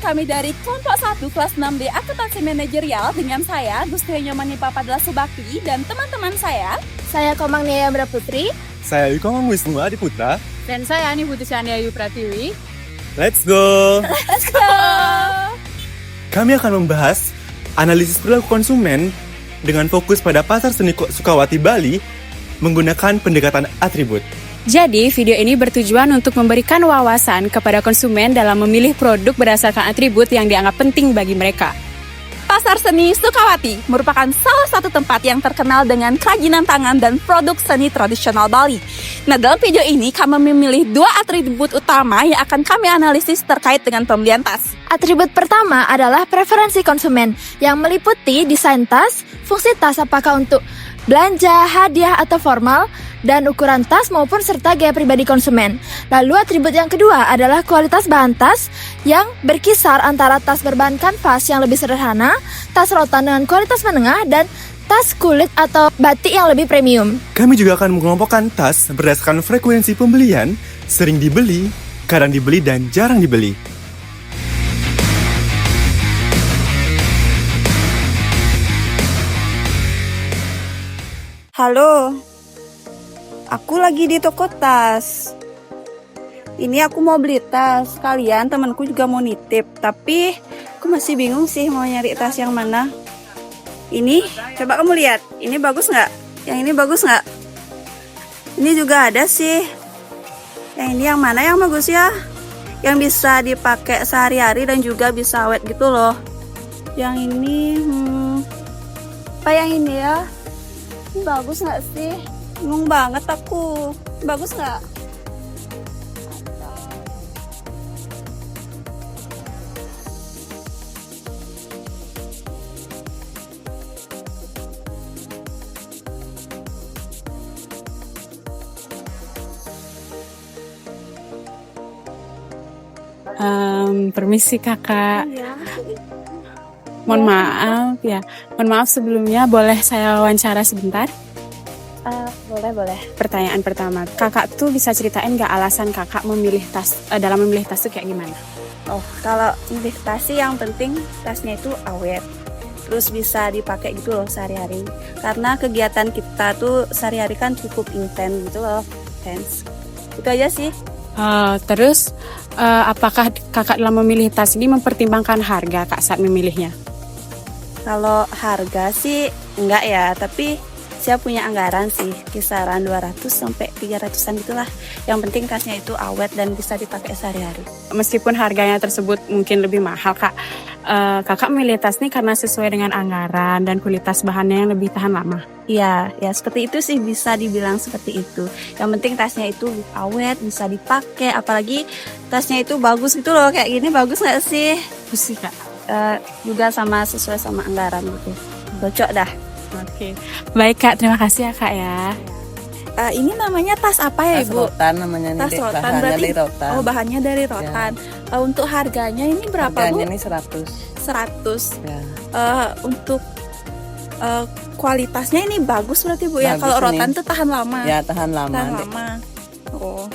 kami dari kelompok 1 kelas 6D Akuntansi Manajerial dengan saya Gustiono Manipapadla Subakti dan teman-teman saya. Saya Komang Nia Yamra Putri. Saya Yukomang Wisnu Adiputra. Dan saya Ani Putusani Ayu Pratiwi. Let's go! Let's go! Kami akan membahas analisis perilaku konsumen dengan fokus pada pasar seni Sukawati Bali menggunakan pendekatan atribut. Jadi, video ini bertujuan untuk memberikan wawasan kepada konsumen dalam memilih produk berdasarkan atribut yang dianggap penting bagi mereka. Pasar Seni Sukawati merupakan salah satu tempat yang terkenal dengan kerajinan tangan dan produk seni tradisional Bali. Nah, dalam video ini kami memilih 2 atribut utama yang akan kami analisis terkait dengan pembelian tas. Atribut pertama adalah preferensi konsumen yang meliputi desain tas, fungsi tas apakah untuk belanja, hadiah atau formal, dan ukuran tas maupun serta gaya pribadi konsumen. Lalu atribut yang kedua adalah kualitas bahan tas yang berkisar antara tas berbahan kanvas yang lebih sederhana, tas rotan dengan kualitas menengah, dan tas kulit atau batik yang lebih premium. Kami juga akan mengelompokkan tas berdasarkan frekuensi pembelian, sering dibeli, kadang dibeli, dan jarang dibeli. Halo, aku lagi di toko tas. Ini aku mau beli tas. Kalian temanku juga mau nitip, tapi aku masih bingung sih mau nyari tas yang mana. Ini, coba kamu lihat. Ini bagus nggak? Yang ini bagus nggak? Ini juga ada sih. Yang ini yang mana yang bagus ya? Yang bisa dipakai sehari-hari dan juga bisa awet gitu loh. Yang ini, apa yang ini ya? Ini bagus nggak sih? Bingung banget aku. Bagus nggak? Permisi kakak. Iya. Mohon maaf sebelumnya, boleh saya wawancara sebentar? Boleh. Pertanyaan pertama, kakak tuh bisa ceritain nggak alasan kakak memilih tas, dalam memilih tas tuh kayak gimana? Oh, kalau milih tas sih yang penting tasnya itu awet. Terus bisa dipakai gitu loh sehari-hari. Karena kegiatan kita tuh sehari-hari kan cukup intens gitu loh. Intens. Itu aja sih. Terus, apakah kakak dalam memilih tas ini mempertimbangkan harga kak saat memilihnya? Kalau harga sih enggak ya, tapi saya punya anggaran sih kisaran 200 sampai 300-an gitulah. Yang penting tasnya itu awet dan bisa dipakai sehari-hari. Meskipun harganya tersebut mungkin lebih mahal kak, kakak memilih tas ini karena sesuai dengan anggaran dan kualitas bahannya yang lebih tahan lama. Iya, ya seperti itu sih, bisa dibilang seperti itu. Yang penting tasnya itu awet, bisa dipakai, apalagi tasnya itu bagus gitu loh, kayak gini bagus nggak sih? Bagus sih kak. Juga sesuai sama anggaran gitu. Cocok dah. Oke, baik kak, terima kasih ya kak ya. Ini namanya tas apa ya, Tas Ibu? rotan namanya Tas nih, rotan bahannya berarti. dari rotan. Oh, bahannya dari rotan. Untuk harganya ini berapa, Harganya Bu? ini 100. 100. Ya. Untuk kualitasnya ini bagus berarti, Bu ya. Bagus Kalau ini. rotan tuh tahan lama. Ya, tahan lama. Tahan Dek. lama. Oh.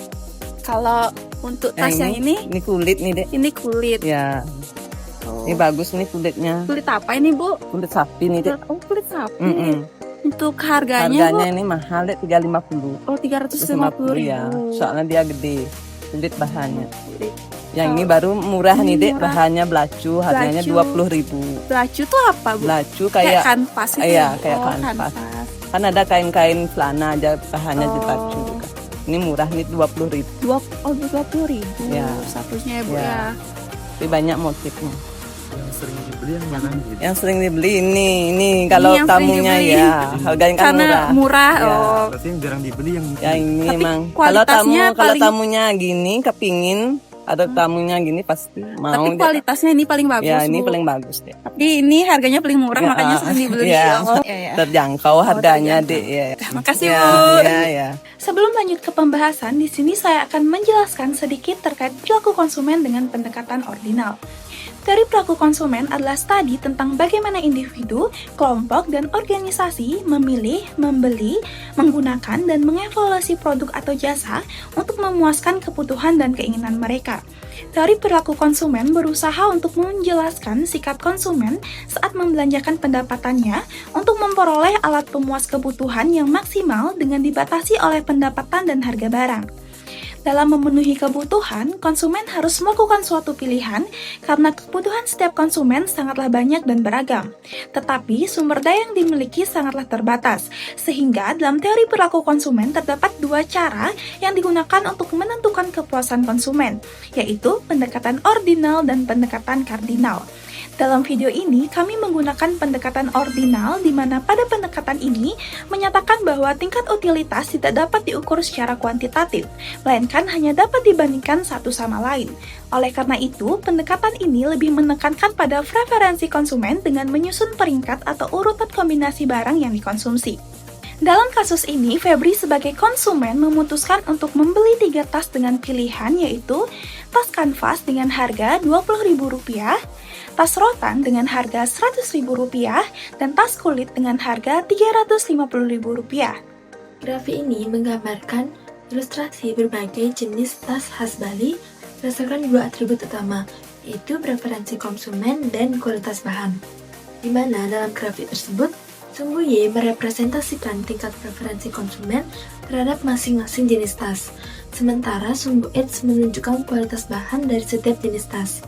Kalau untuk tas yang ini kulit nih, Dek. ini kulit. Ya. Oh. Ini bagus nih kulitnya. Kulit apa ini, Bu? Kulit sapi nih, Dek. Oh, kulit sapi. Mm-mm. Untuk harganya, Harganya Bu? ini mahal, Dek, 350. Oh, 350.000. Ya. Soalnya dia gede. Kulit bahannya. Kulit. Yang ini baru murah nih, Dek. Murah. Bahannya belacu, harganya Belacu. 20.000. Belacu tuh apa, Bu? Belacu Kayak kayak kanvas gitu. iya, ya? kayak Oh, kanvas. Kan ada kain-kain celana aja bahannya Oh. belacu juga. Ini murah nih 20.000. 20.000 Ya. satunya ya, Bu Ya. ya. Tapi banyak motifnya. Yang sering dibeli yang mana gitu? Yang sering dibeli ini kalau yang sering tamunya dibeli. ya harganya kan Karena murah. Ya. Oh. Berarti yang jarang dibeli yang Ya ini Tapi emang kalau kualitasnya kalau paling- tamunya gini kepingin ada tamunya gini pasti mau. Tapi deh. kualitasnya ini paling bagus, Ya ini Bu. paling bagus deh. Tapi ini harganya paling murah, Ya, makanya sering dibeli. ya. Oh, ya. Terjangkau harganya terjangkau. deh ya. Terima kasih, Ya, Bu. ya. Sebelum lanjut ke pembahasan, di sini saya akan menjelaskan sedikit terkait perilaku konsumen dengan pendekatan ordinal. Teori perilaku konsumen adalah studi tentang bagaimana individu, kelompok, dan organisasi memilih, membeli, menggunakan, dan mengevaluasi produk atau jasa untuk memuaskan kebutuhan dan keinginan mereka. Teori perilaku konsumen berusaha untuk menjelaskan sikap konsumen saat membelanjakan pendapatannya untuk memperoleh alat pemuas kebutuhan yang maksimal dengan dibatasi oleh pendapatan dan harga barang. Dalam memenuhi kebutuhan, konsumen harus melakukan suatu pilihan karena kebutuhan setiap konsumen sangatlah banyak dan beragam. Tetapi sumber daya yang dimiliki sangatlah terbatas, sehingga dalam teori perilaku konsumen terdapat dua cara yang digunakan untuk menentukan kepuasan konsumen, yaitu pendekatan ordinal dan pendekatan kardinal. Dalam video ini, kami menggunakan pendekatan ordinal di mana pada pendekatan ini menyatakan bahwa tingkat utilitas tidak dapat diukur secara kuantitatif, melainkan hanya dapat dibandingkan satu sama lain. Oleh karena itu, pendekatan ini lebih menekankan pada preferensi konsumen dengan menyusun peringkat atau urutan kombinasi barang yang dikonsumsi. Dalam kasus ini, Febri sebagai konsumen memutuskan untuk membeli 3 tas dengan pilihan, yaitu tas kanvas dengan harga Rp20.000, tas rotan dengan harga Rp100.000, dan tas kulit dengan harga Rp350.000. Grafik ini menggambarkan ilustrasi berbagai jenis tas khas Bali berdasarkan dua atribut utama, yaitu preferensi konsumen dan kualitas bahan. Di mana dalam grafik tersebut, sumbu Y merepresentasikan tingkat preferensi konsumen terhadap masing-masing jenis tas, sementara sumbu X menunjukkan kualitas bahan dari setiap jenis tas.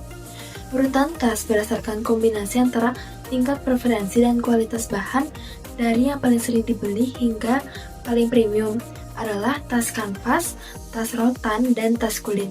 Urutan tas berdasarkan kombinasi antara tingkat preferensi dan kualitas bahan dari yang paling sering dibeli hingga paling premium adalah tas kanvas, tas rotan, dan tas kulit.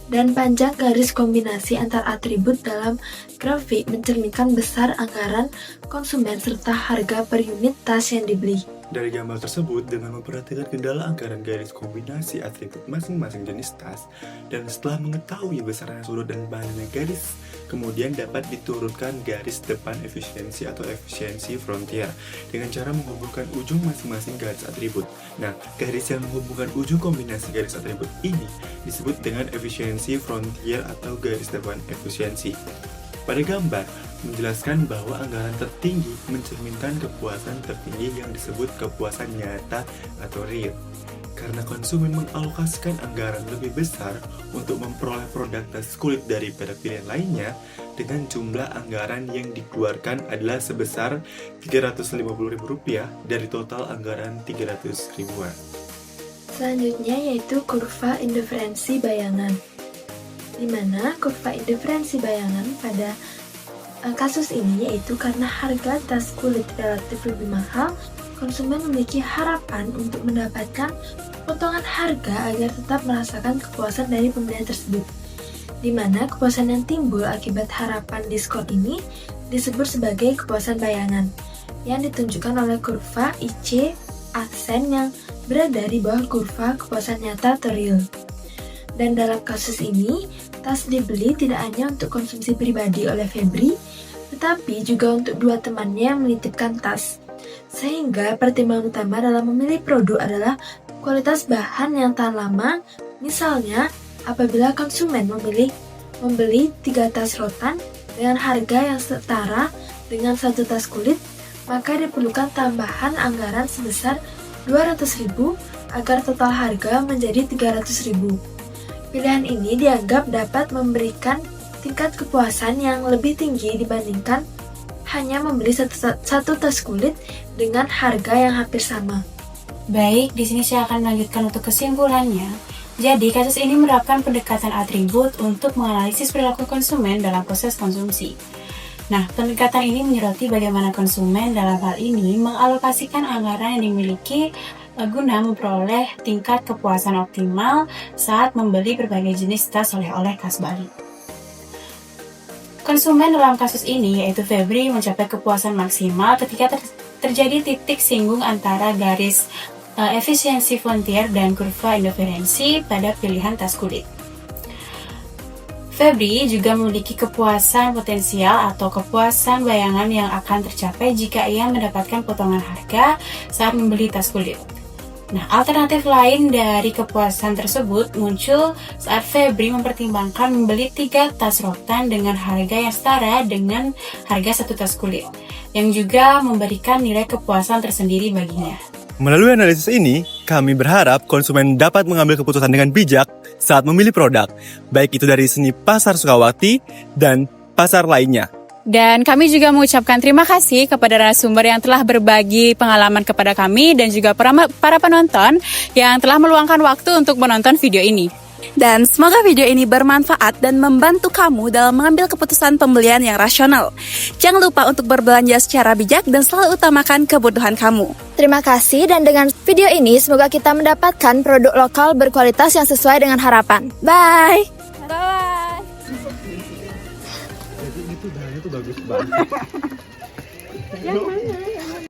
Dan panjang garis kombinasi antar atribut dalam grafik mencerminkan besar anggaran konsumen serta harga per unit tas yang dibeli. Dari gambar tersebut, dengan memperhatikan kendala anggaran garis kombinasi atribut masing-masing jenis tas, dan setelah mengetahui besarnya sudut dan panjangnya garis, kemudian dapat diturunkan garis depan efisiensi atau efisiensi frontier dengan cara menghubungkan ujung masing-masing garis atribut. Nah, garis yang menghubungkan ujung kombinasi garis atribut ini disebut dengan efisiensi frontier atau garis depan efisiensi. Pada gambar, menjelaskan bahwa anggaran tertinggi mencerminkan kepuasan tertinggi yang disebut kepuasan nyata atau real. Karena konsumen mengalokasikan anggaran lebih besar untuk memperoleh produk tas kulit daripada pilihan lainnya, dengan jumlah anggaran yang dikeluarkan adalah sebesar Rp350.000 dari total anggaran Rp300.000-an. Selanjutnya yaitu kurva indiferensi bayangan, di mana kurva indiferensi bayangan pada kasus ini yaitu karena harga tas kulit relatif lebih mahal, konsumen memiliki harapan untuk mendapatkan potongan harga agar tetap merasakan kepuasan dari pembelian tersebut, di mana kepuasan yang timbul akibat harapan diskon ini disebut sebagai kepuasan bayangan, yang ditunjukkan oleh kurva IC aksen yang berada di bawah kurva kepuasan nyata atau real. Dan dalam kasus ini, tas dibeli tidak hanya untuk konsumsi pribadi oleh Febri, tetapi juga untuk dua temannya yang menitipkan tas. Sehingga pertimbangan utama dalam memilih produk adalah kualitas bahan yang tahan lama. Misalnya, apabila konsumen membeli 3 tas rotan dengan harga yang setara dengan 1 tas kulit, maka diperlukan tambahan anggaran sebesar Rp200.000 agar total harga menjadi Rp300.000. Pilihan ini dianggap dapat memberikan tingkat kepuasan yang lebih tinggi dibandingkan hanya membeli satu tas kulit dengan harga yang hampir sama. Baik, di sini saya akan melanjutkan untuk kesimpulannya. Jadi, kasus ini menerapkan pendekatan atribut untuk menganalisis perilaku konsumen dalam proses konsumsi. Nah, pendekatan ini menyoroti bagaimana konsumen dalam hal ini mengalokasikan anggaran yang dimiliki guna memperoleh tingkat kepuasan optimal saat membeli berbagai jenis tas oleh-oleh khas Bali. Konsumen dalam kasus ini, yaitu Febri, mencapai kepuasan maksimal ketika terjadi titik singgung antara garis efisiensi frontier dan kurva indiferensi pada pilihan tas kulit. Febri juga memiliki kepuasan potensial atau kepuasan bayangan yang akan tercapai jika ia mendapatkan potongan harga saat membeli tas kulit. Nah, alternatif lain dari kepuasan tersebut muncul saat Febri mempertimbangkan membeli 3 tas rotan dengan harga yang setara dengan harga 1 tas kulit, yang juga memberikan nilai kepuasan tersendiri baginya. Melalui analisis ini, kami berharap konsumen dapat mengambil keputusan dengan bijak saat memilih produk, baik itu dari seni pasar Sukawati dan pasar lainnya. Dan kami juga mengucapkan terima kasih kepada narasumber yang telah berbagi pengalaman kepada kami dan juga para penonton yang telah meluangkan waktu untuk menonton video ini. Dan semoga video ini bermanfaat dan membantu kamu dalam mengambil keputusan pembelian yang rasional. Jangan lupa untuk berbelanja secara bijak dan selalu utamakan kebutuhan kamu. Terima kasih, dan dengan video ini semoga kita mendapatkan produk lokal berkualitas yang sesuai dengan harapan. Bye! Bye! Itu bahannya tuh bagus banget.